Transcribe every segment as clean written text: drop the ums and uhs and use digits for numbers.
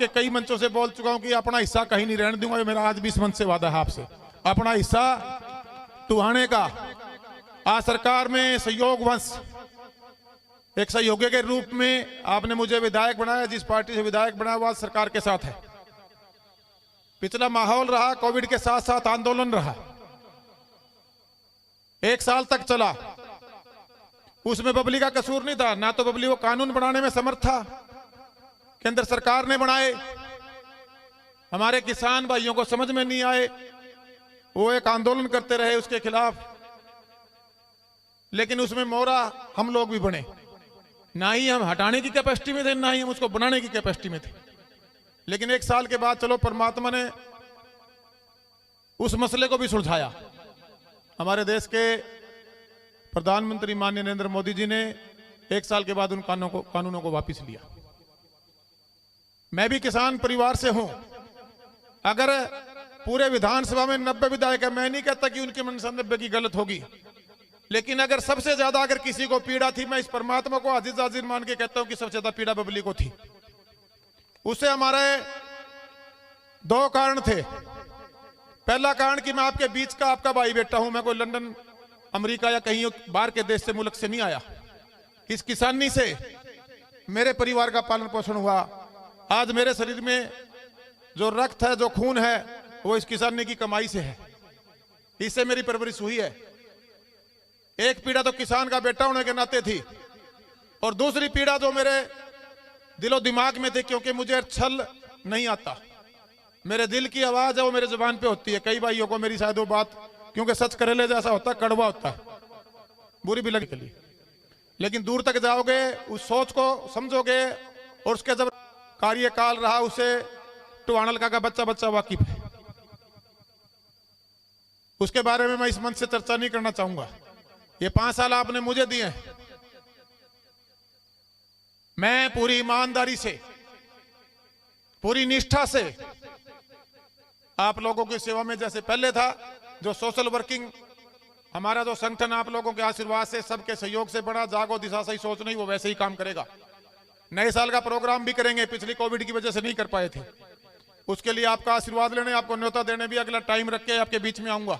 आपके कई मंचों से बोल चुका हूं कि अपना हिस्सा कहीं नहीं रहने दूंगा। ये मेरा आज भी इस मंच से वादा है आपसे, अपना हिस्सा टुहाने का। आज सरकार में सहयोगवंश, एक सहयोगी के रूप में आपने मुझे विधायक बनाया। जिस पार्टी से विधायक बनाया वो आज सरकार के साथ है। पिछला माहौल रहा, कोविड के साथ साथ आंदोलन रहा, 1 साल तक चला। उसमें बबली का कसूर नहीं था, ना तो बबली वो कानून बनाने में समर्थ था, केंद्र सरकार ने बनाए, हमारे किसान भाइयों को समझ में नहीं आए, वो एक आंदोलन करते रहे उसके खिलाफ। लेकिन उसमें मोहरा हम लोग भी बने, ना ही हम हटाने की कैपेसिटी में थे, ना ही हम उसको बनाने की कैपेसिटी में थे। लेकिन 1 साल के बाद चलो परमात्मा ने उस मसले को भी सुलझाया। हमारे देश के प्रधानमंत्री माननीय नरेंद्र मोदी जी ने 1 साल के बाद उन कानूनों को वापस लिया। मैं भी किसान परिवार से हूं। अगर पूरे विधानसभा में 90 विधायक है, मैं नहीं कहता कि उनकी मंशा 90 की गलत होगी, लेकिन अगर सबसे ज्यादा अगर किसी को पीड़ा थी, मैं इस परमात्मा को अजीज अजीज मान के कहता हूं कि सबसे ज्यादा पीड़ा बबली को थी। उससे हमारे 2 कारण थे। पहला कारण कि मैं आपके बीच का आपका भाई बेटा हूं, मैं कोई लंदन अमेरिका या कहीं बाहर के देश से मुल्क से नहीं आया। इस किसानी से मेरे परिवार का पालन पोषण हुआ। आज मेरे शरीर में जो रक्त है, जो खून है, वो इस किसानी की कमाई से है, इससे मेरी परवरिश हुई है। एक पीड़ा तो किसान का बेटा होने के नाते थी, और दूसरी पीड़ा जो मेरे दिलो दिमाग में थी, क्योंकि मुझे छल नहीं आता। मेरे दिल की आवाज है वो मेरे जुबान पे होती है। कई भाइयों को मेरी शायद वो बात, क्योंकि सच करेले जैसा होता है, कड़वा होता है, बुरी भी लगे, लेकिन दूर तक जाओगे, उस सोच को समझोगे, और उसके जब कार्यकाल रहा उसे टुहाना का बच्चा बच्चा वाकिफ है। उसके बारे में मैं इस मंच से चर्चा नहीं करना चाहूंगा। ये 5 साल आपने मुझे दिए हैं, मैं पूरी ईमानदारी से, पूरी निष्ठा से आप लोगों की सेवा में जैसे पहले था, जो सोशल वर्किंग हमारा जो संगठन आप लोगों के आशीर्वाद से, सबके सहयोग से बड़ा, जागो दिशा सही सोच नहीं, वो वैसे ही काम करेगा। नए साल का प्रोग्राम भी करेंगे, पिछली कोविड की वजह से नहीं कर पाए थे। उसके लिए आपका आशीर्वाद लेने, आपको न्योता देने भी अगला टाइम रख के आपके बीच में आऊंगा।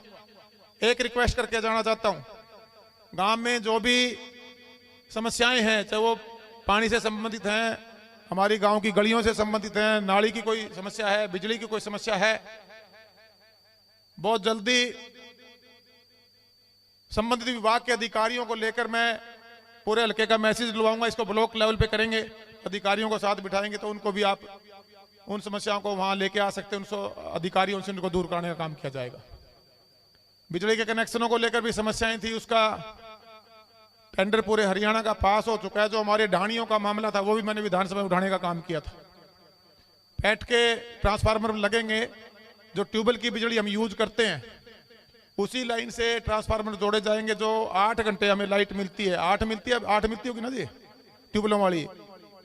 एक रिक्वेस्ट करके जाना चाहता हूं, गांव में जो भी समस्याएं हैं, चाहे वो पानी से संबंधित हैं, हमारी गांव की गलियों से संबंधित हैं, नाली की कोई समस्या है, बिजली की कोई समस्या है, बहुत जल्दी संबंधित विभाग के अधिकारियों को लेकर मैं पूरे हल्के का मैसेज दिलवाऊंगा। इसको ब्लॉक लेवल पे करेंगे, अधिकारियों को साथ बिठाएंगे, तो उनको भी आप उन समस्याओं को वहां लेके आ सकते हैं, उनको अधिकारियों से उनको दूर कराने का काम किया जाएगा। बिजली के कनेक्शनों को लेकर भी समस्याएं थी, उसका टेंडर पूरे हरियाणा का पास हो चुका है। जो हमारे ढाणियों का मामला था, वो भी मैंने विधानसभा में उठाने का काम किया था। फैट के ट्रांसफार्मर लगेंगे, जो ट्यूबवेल की बिजली हम यूज करते हैं, उसी लाइन से ट्रांसफार्मर जोड़े जाएंगे। जो 8 घंटे हमें लाइट मिलती है, 8 मिलती होगी ना जी ट्यूबवेलों वाली,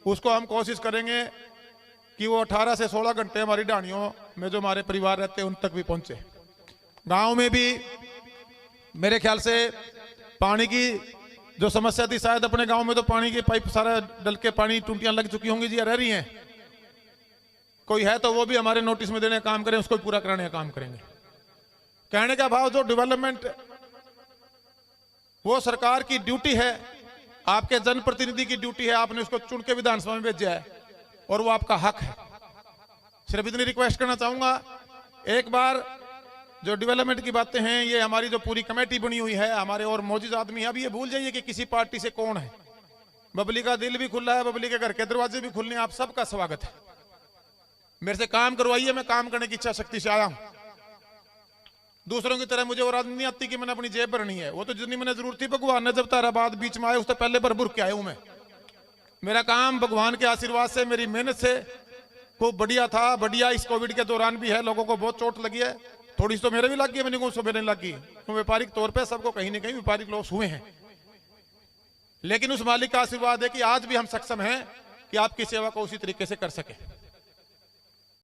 उसको हम कोशिश करेंगे कि वो 18 से 16 घंटे हमारी ढाणियों में जो हमारे परिवार रहते हैं उन तक भी पहुंचे। गांव में भी मेरे ख्याल से पानी की जो समस्या थी, शायद अपने गांव में तो पानी की पाइप सारा डल के पानी टूटियां लग चुकी होंगी जी, रह रही हैं। कोई है तो वो भी हमारे नोटिस में देने का काम करें, उसको पूरा कराने का काम करेंगे। कहने का भाव, जो डेवलपमेंट वो सरकार की ड्यूटी है, आपके जनप्रतिनिधि की ड्यूटी है, आपने उसको चुन के विधानसभा में भेजा है और वो आपका हक है। सिर्फ इतनी रिक्वेस्ट करना चाहूंगा, एक बार जो डेवलपमेंट की बातें हैं, ये हमारी जो पूरी कमेटी बनी हुई है, हमारे और मौजूद आदमी है, अब ये भूल जाइए कि किसी पार्टी से कौन है। बबली का दिल भी खुला है, बबली के घर के दरवाजे भी खुलने, आप सबका स्वागत है। मेरे से काम करवाइए, मैं काम करने की इच्छा शक्ति से आया हूं। दूसरों की तरह मुझे और आदमी नहीं आती कि मैंने अपनी जेब भरनी है, वो तो जितनी मैंने जरूरत थी भगवान ने जब ताराबाद बीच में आए उससे पहले भर भुर के आया हूं मैं। मेरा काम भगवान के आशीर्वाद से, मेरी मेहनत से खूब बढ़िया था। बढ़िया इस कोविड के दौरान भी है। लोगों को बहुत चोट लगी है, थोड़ी सी तो मेरे भी लग गई, मैंने को मेरे नहीं लगी, तो व्यापारिक तौर पर सबको कहीं ना कहीं व्यापारिक लॉस हुए हैं। लेकिन उस मालिक का आशीर्वाद है कि आज भी हम सक्षम हैं कि आपकी सेवा को उसी तरीके से कर सके।